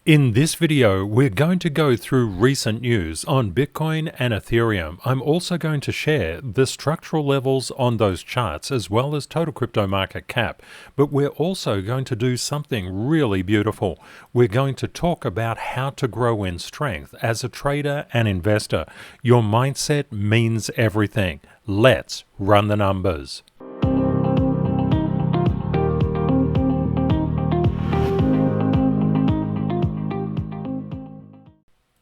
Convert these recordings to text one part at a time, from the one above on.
In this video, we're going to go through recent news on Bitcoin and Ethereum. I'm also going to share the structural levels on those charts as well as total crypto market cap. But we're also going to do something really beautiful. We're going to talk about how to grow in strength as a trader and investor. Your mindset means everything. Let's run the numbers.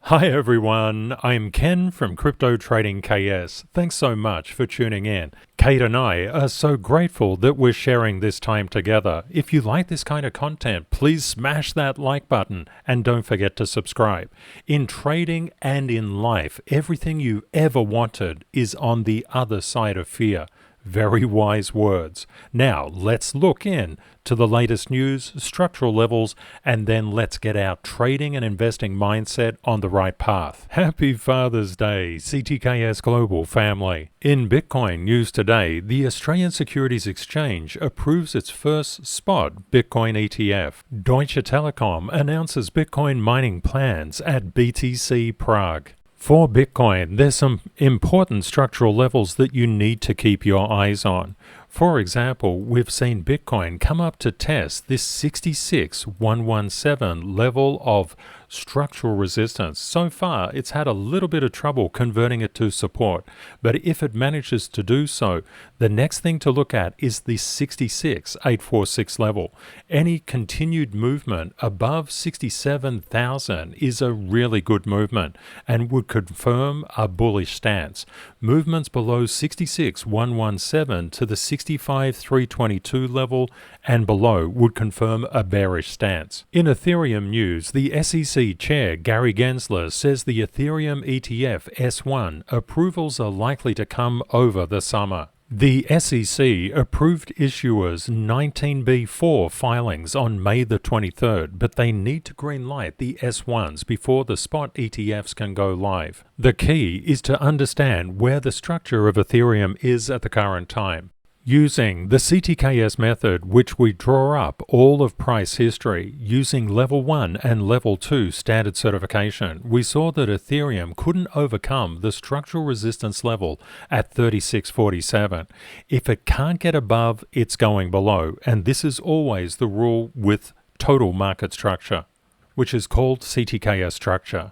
Hi everyone, I'm Ken from Crypto Trading KS. Thanks so much for tuning in. Kate and I are so grateful that we're sharing this time together. If you like this kind of content, please smash that like button and don't forget to subscribe. In trading and in life, everything you ever wanted is on the other side of fear. Very wise words. Now, let's look in to the latest news, structural levels, and then let's get our trading and investing mindset on the right path. Happy Father's Day, CTKS Global family. In Bitcoin news today, the Australian Securities Exchange approves its first spot Bitcoin ETF. Deutsche Telekom announces Bitcoin mining plans at BTC Prague. For Bitcoin, there's some important structural levels that you need to keep your eyes on. For example, we've seen Bitcoin come up to test this 66,117 level of structural resistance. So far, it's had a little bit of trouble converting it to support, but if it manages to do so, the next thing to look at is the 66,846 level. Any continued movement above 67,000 is a really good movement and would confirm a bullish stance. Movements below 66,117 to the 65,322 level and below would confirm a bearish stance. In Ethereum news, the SEC Chair Gary Gensler says the Ethereum ETF S1 approvals are likely to come over the summer. The SEC approved issuers' 19B4 filings on May the 23rd, but they need to greenlight the S1s before the spot ETFs can go live. The key is to understand where the structure of Ethereum is at the current time. Using the CTKS method, which we draw up all of price history using level 1 and level 2 standard certification, we saw that Ethereum couldn't overcome the structural resistance level at 3647. If it can't get above, it's going below, and this is always the rule with total market structure, which is called CTKS structure.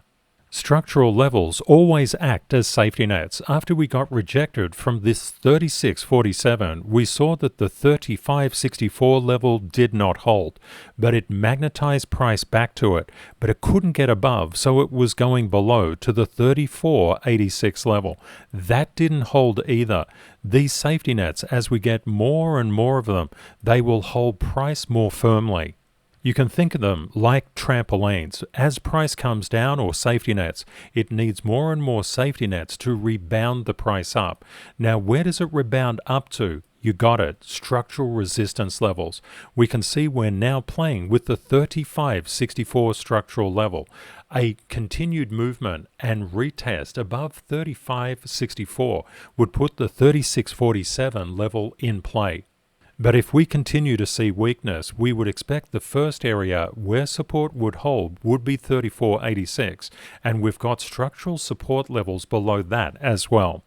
Structural levels always act as safety nets. After we got rejected from this 3647, we saw that the 3564 level did not hold, but it magnetized price back to it, but it couldn't get above, so it was going below to the 3486 level. That didn't hold either. These safety nets, as we get more and more of them, they will hold price more firmly. You can think of them like trampolines. As price comes down, or safety nets, it needs more and more safety nets to rebound the price up. Now, where does it rebound up to? You got it, structural resistance levels. We can see we're now playing with the 3564 structural level. A continued movement and retest above 3564 would put the 3647 level in play. But if we continue to see weakness, we would expect the first area where support would hold would be 3486, and we've got structural support levels below that as well.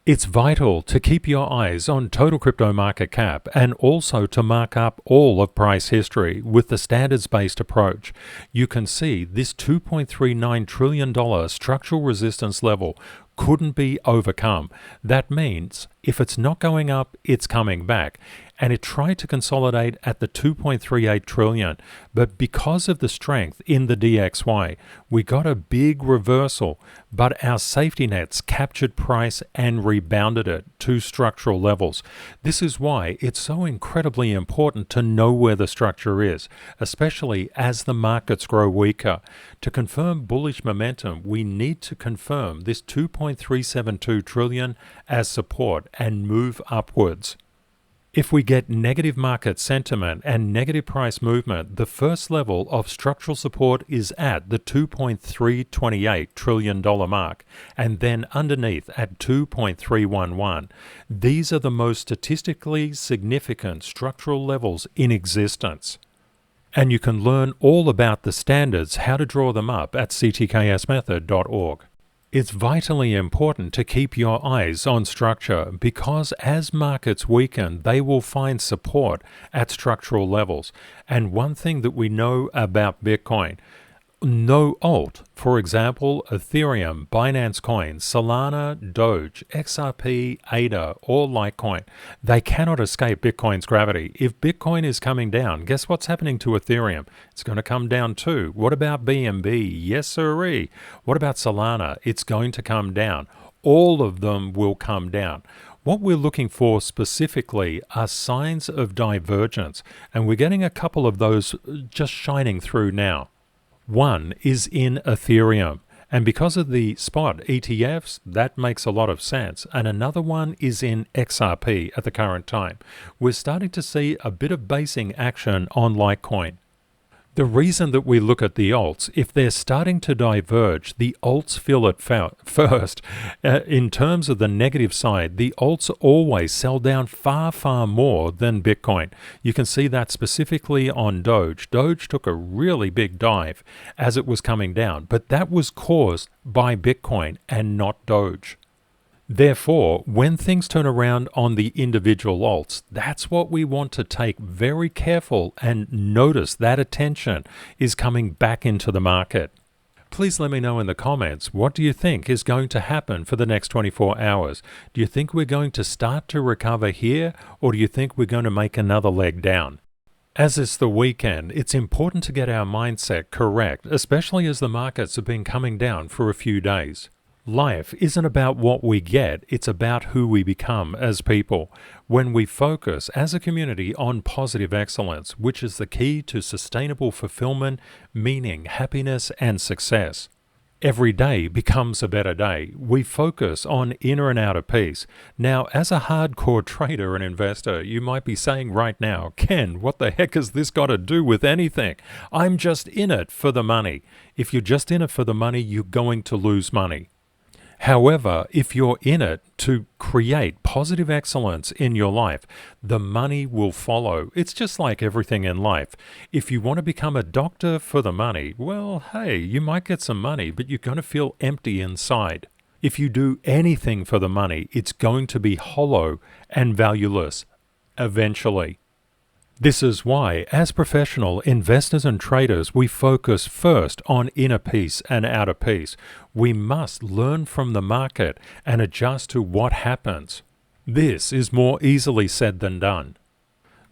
It's vital to keep your eyes on total crypto market cap and also to mark up all of price history with the standards-based approach. You can see this $2.39 trillion structural resistance level couldn't be overcome. That means if it's not going up, it's coming back. And it tried to consolidate at the 2.38 trillion, but because of the strength in the DXY, we got a big reversal, but our safety nets captured price and rebounded it to structural levels. This is why it's so incredibly important to know where the structure is, especially as the markets grow weaker. To confirm bullish momentum, we need to confirm this 2.372 trillion as support and move upwards. If we get negative market sentiment and negative price movement, the first level of structural support is at the $2.328 trillion mark, and then underneath at 2.311. These are the most statistically significant structural levels in existence. And you can learn all about the standards, how to draw them up at ctksmethod.org. It's vitally important to keep your eyes on structure because as markets weaken, they will find support at structural levels. And one thing that we know about Bitcoin, no alt, for example, Ethereum, Binance Coin, Solana, Doge, XRP, ADA, or Litecoin, they cannot escape Bitcoin's gravity. If Bitcoin is coming down, guess what's happening to Ethereum? It's going to come down too. What about BNB? Yes, sirree. What about Solana? It's going to come down. All of them will come down. What we're looking for specifically are signs of divergence, and we're getting a couple of those just shining through now. One is in Ethereum, and because of the spot ETFs, that makes a lot of sense. And another one is in XRP at the current time. We're starting to see a bit of basing action on Litecoin. The reason that we look at the alts, if they're starting to diverge, the alts feel it first. In terms of the negative side, the alts always sell down far, far more than Bitcoin. You can see that specifically on Doge. Doge took a really big dive as it was coming down, but that was caused by Bitcoin and not Doge. Therefore, when things turn around on the individual alts, that's what we want to take very careful and notice that attention is coming back into the market. Please let me know in the comments, what do you think is going to happen for the next 24 hours? Do you think we're going to start to recover here, or do you think we're going to make another leg down? As it's the weekend, it's important to get our mindset correct, especially as the markets have been coming down for a few days. Life isn't about what we get, it's about who we become as people. When we focus as a community on positive excellence, which is the key to sustainable fulfillment, meaning, happiness, and success. Every day becomes a better day. We focus on inner and outer peace. Now, as a hardcore trader and investor, you might be saying right now, Ken, what the heck has this got to do with anything? I'm just in it for the money. If you're just in it for the money, you're going to lose money. However, if you're in it to create positive excellence in your life, the money will follow. It's just like everything in life. If you want to become a doctor for the money, well, hey, you might get some money, but you're going to feel empty inside. If you do anything for the money, it's going to be hollow and valueless eventually. This is why, as professional investors and traders, we focus first on inner peace and outer peace. We must learn from the market and adjust to what happens. This is more easily said than done.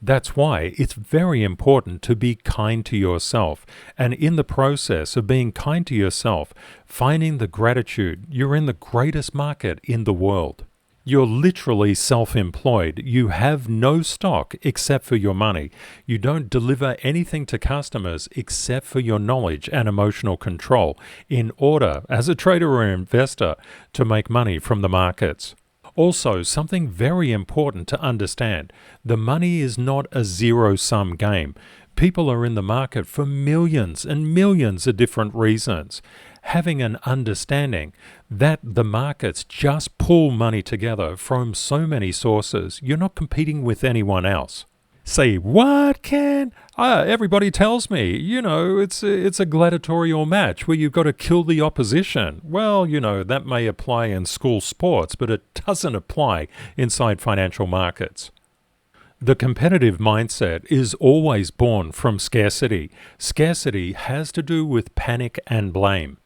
That's why it's very important to be kind to yourself, and in the process of being kind to yourself, finding the gratitude, you're in the greatest market in the world. You're literally self-employed. You have no stock except for your money. You don't deliver anything to customers except for your knowledge and emotional control in order, as a trader or investor, to make money from the markets. Also, something very important to understand, the money is not a zero-sum game. People are in the market for millions and millions of different reasons. Having an understanding that the markets just pull money together from so many sources, you're not competing with anyone else. Say, what, Ken? Everybody tells me, it's a gladiatorial match where you've got to kill the opposition. Well, that may apply in school sports, but it doesn't apply inside financial markets. The competitive mindset is always born from scarcity. Scarcity has to do with panic and blame.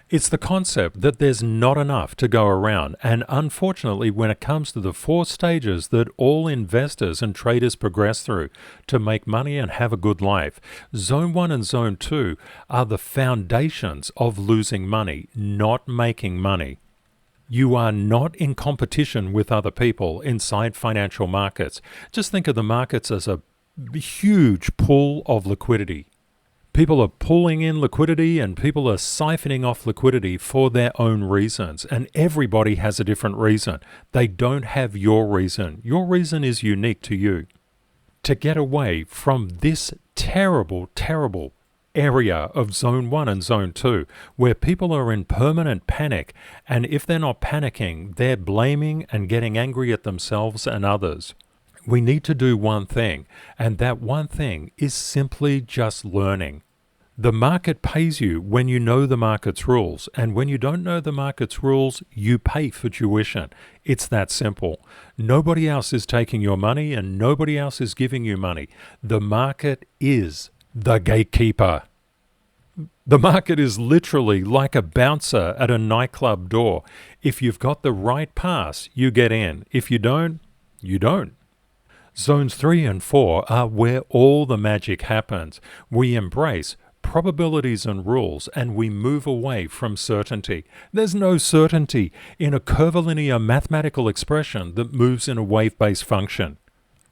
It's the concept that there's not enough to go around, and unfortunately when it comes to the 4 stages that all investors and traders progress through to make money and have a good life, Zone 1 and Zone 2 are the foundations of losing money, not making money. You are not in competition with other people inside financial markets. Just think of the markets as a huge pool of liquidity. People are pulling in liquidity and people are siphoning off liquidity for their own reasons. And everybody has a different reason. They don't have your reason. Your reason is unique to you. To get away from this terrible, terrible area of Zone 1 and Zone 2, where people are in permanent panic, and if they're not panicking, they're blaming and getting angry at themselves and others. We need to do one thing, and that one thing is simply just learning. The market pays you when you know the market's rules, and when you don't know the market's rules, you pay for tuition. It's that simple. Nobody else is taking your money, and nobody else is giving you money. The market is the gatekeeper. The market is literally like a bouncer at a nightclub door. If you've got the right pass, you get in. If you don't, you don't. Zones 3 and 4 are where all the magic happens. We embrace probabilities and rules, and we move away from certainty. There's no certainty in a curvilinear mathematical expression that moves in a wave-based function.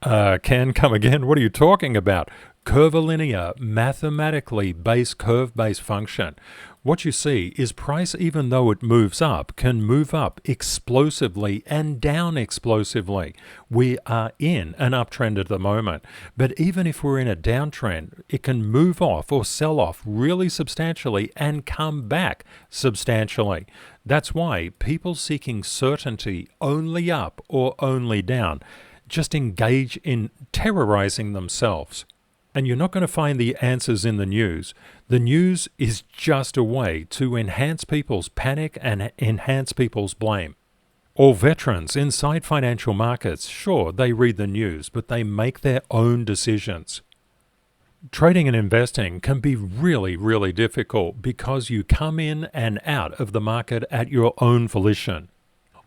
Ken, come again? What are you talking about? Curvilinear, mathematically based curve-based function. What you see is price, even though it moves up, can move up explosively and down explosively. We are in an uptrend at the moment, but even if we're in a downtrend, it can move off or sell off really substantially and come back substantially. That's why people seeking certainty only up or only down just engage in terrorizing themselves. And you're not going to find the answers in the news. The news is just a way to enhance people's panic and enhance people's blame. All veterans inside financial markets, sure, they read the news, but they make their own decisions. Trading and investing can be really, really difficult because you come in and out of the market at your own volition.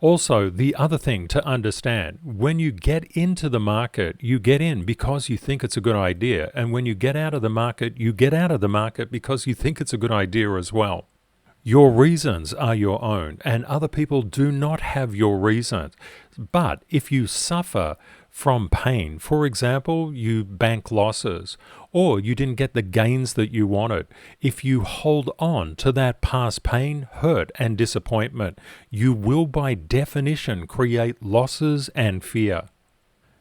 Also, the other thing to understand, when you get into the market, you get in because you think it's a good idea. And when you get out of the market, you get out of the market because you think it's a good idea as well. Your reasons are your own, and other people do not have your reasons. But if you suffer from pain, for example, you bank losses, or you didn't get the gains that you wanted, if you hold on to that past pain, hurt, and disappointment, you will by definition create losses and fear.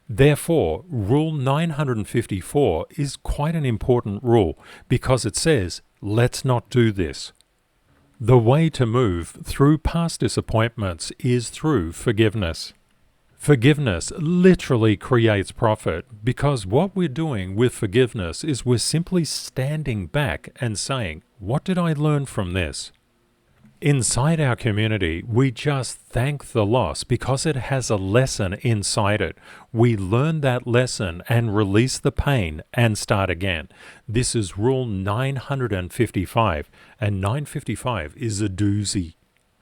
Therefore, Rule 954 is quite an important rule because it says, let's not do this. The way to move through past disappointments is through forgiveness. Forgiveness literally creates profit because what we're doing with forgiveness is we're simply standing back and saying, what did I learn from this? Inside our community, we just thank the loss because it has a lesson inside it. We learn that lesson and release the pain and start again. This is Rule 955, and 955 is a doozy.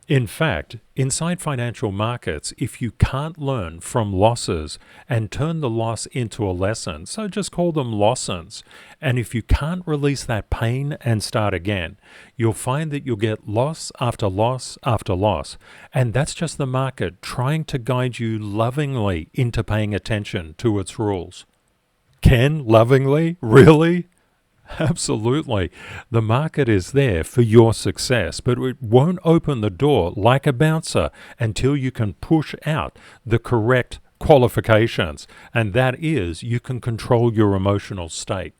In fact, inside financial markets, if you can't learn from losses and turn the loss into a lesson, so just call them lessons, and if you can't release that pain and start again, you'll find that you'll get loss after loss after loss, and that's just the market trying to guide you lovingly into paying attention to its rules. Ken, lovingly? Really? Absolutely. The market is there for your success, but it won't open the door like a bouncer until you can push out the correct qualifications, and that is you can control your emotional state.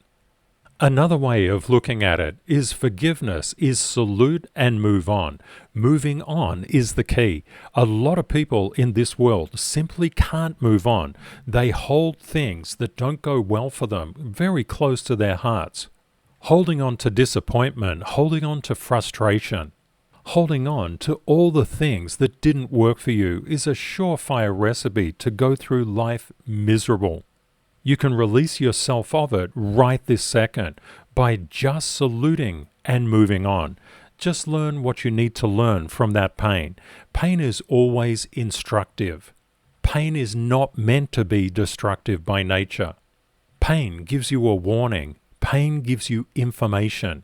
Another way of looking at it is forgiveness is salute and move on. Moving on is the key. A lot of people in this world simply can't move on. They hold things that don't go well for them very close to their hearts. Holding on to disappointment, holding on to frustration, holding on to all the things that didn't work for you is a surefire recipe to go through life miserable. You can release yourself of it right this second by just saluting and moving on. Just learn what you need to learn from that pain. Pain is always instructive. Pain is not meant to be destructive by nature. Pain gives you a warning. Pain gives you information.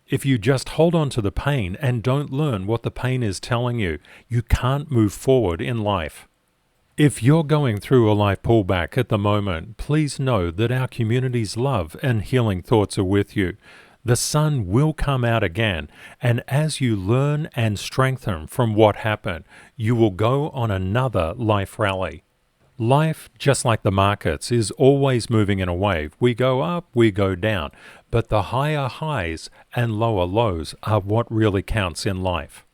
If you just hold on to the pain and don't learn what the pain is telling you, you can't move forward in life. If you're going through a life pullback at the moment, please know that our community's love and healing thoughts are with you. The sun will come out again, and as you learn and strengthen from what happened, you will go on another life rally. Life, just like the markets, is always moving in a wave. We go up, we go down, but the higher highs and lower lows are what really counts in life.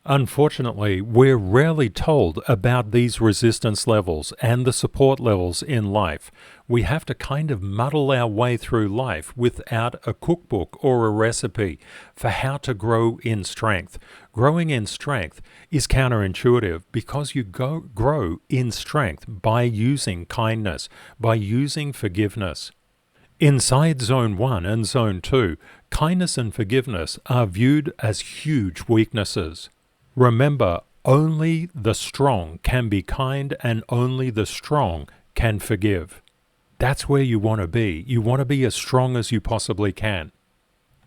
Unfortunately, we're rarely told about these resistance levels and the support levels in life. We have to kind of muddle our way through life without a cookbook or a recipe for how to grow in strength. Growing in strength is counterintuitive because you grow in strength by using kindness, by using forgiveness. Inside Zone 1 and Zone 2, kindness and forgiveness are viewed as huge weaknesses. Remember, only the strong can be kind and only the strong can forgive. That's where you want to be. You want to be as strong as you possibly can.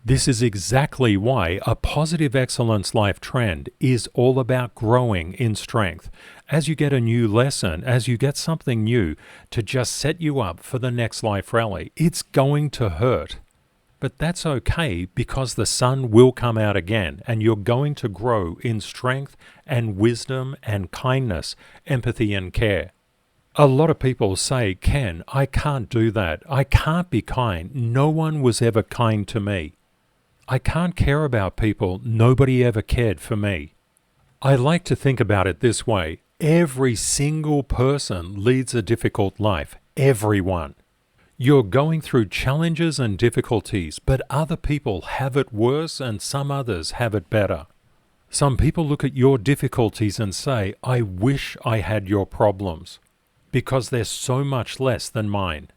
This is exactly why a positive excellence life trend is all about growing in strength. As you get a new lesson, as you get something new to just set you up for the next life rally, it's going to hurt. But that's okay because the sun will come out again and you're going to grow in strength and wisdom and kindness, empathy and care. A lot of people say, Ken, I can't do that. I can't be kind. No one was ever kind to me. I can't care about people. Nobody ever cared for me. I like to think about it this way. Every single person leads a difficult life. Everyone. You're going through challenges and difficulties, but other people have it worse and some others have it better. Some people look at your difficulties and say, I wish I had your problems, because they're so much less than mine.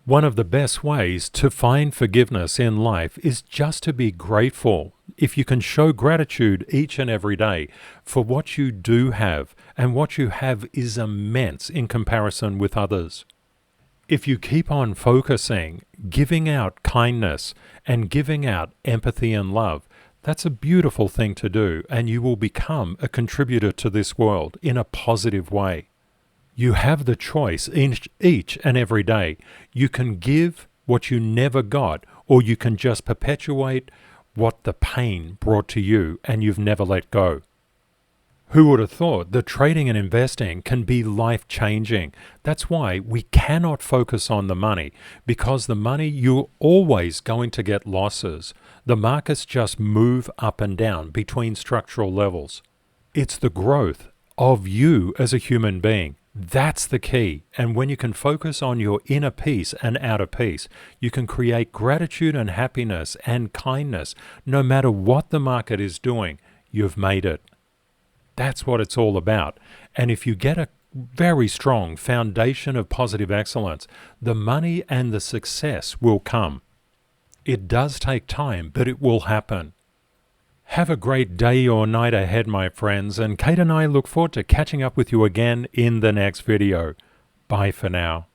One of the best ways to find forgiveness in life is just to be grateful. If you can show gratitude each and every day for what you do have, and what you have is immense in comparison with others. If you keep on focusing, giving out kindness and giving out empathy and love, that's a beautiful thing to do, and you will become a contributor to this world in a positive way. You have the choice each and every day. You can give what you never got, or you can just perpetuate what the pain brought to you and you've never let go. Who would have thought that trading and investing can be life-changing? That's why we cannot focus on the money, because the money, you're always going to get losses. The markets just move up and down between structural levels. It's the growth of you as a human being. That's the key. And when you can focus on your inner peace and outer peace, you can create gratitude and happiness and kindness. No matter what the market is doing, you've made it. That's what it's all about. And if you get a very strong foundation of positive excellence, the money and the success will come. It does take time, but it will happen. Have a great day or night ahead, my friends, and Kate and I look forward to catching up with you again in the next video. Bye for now.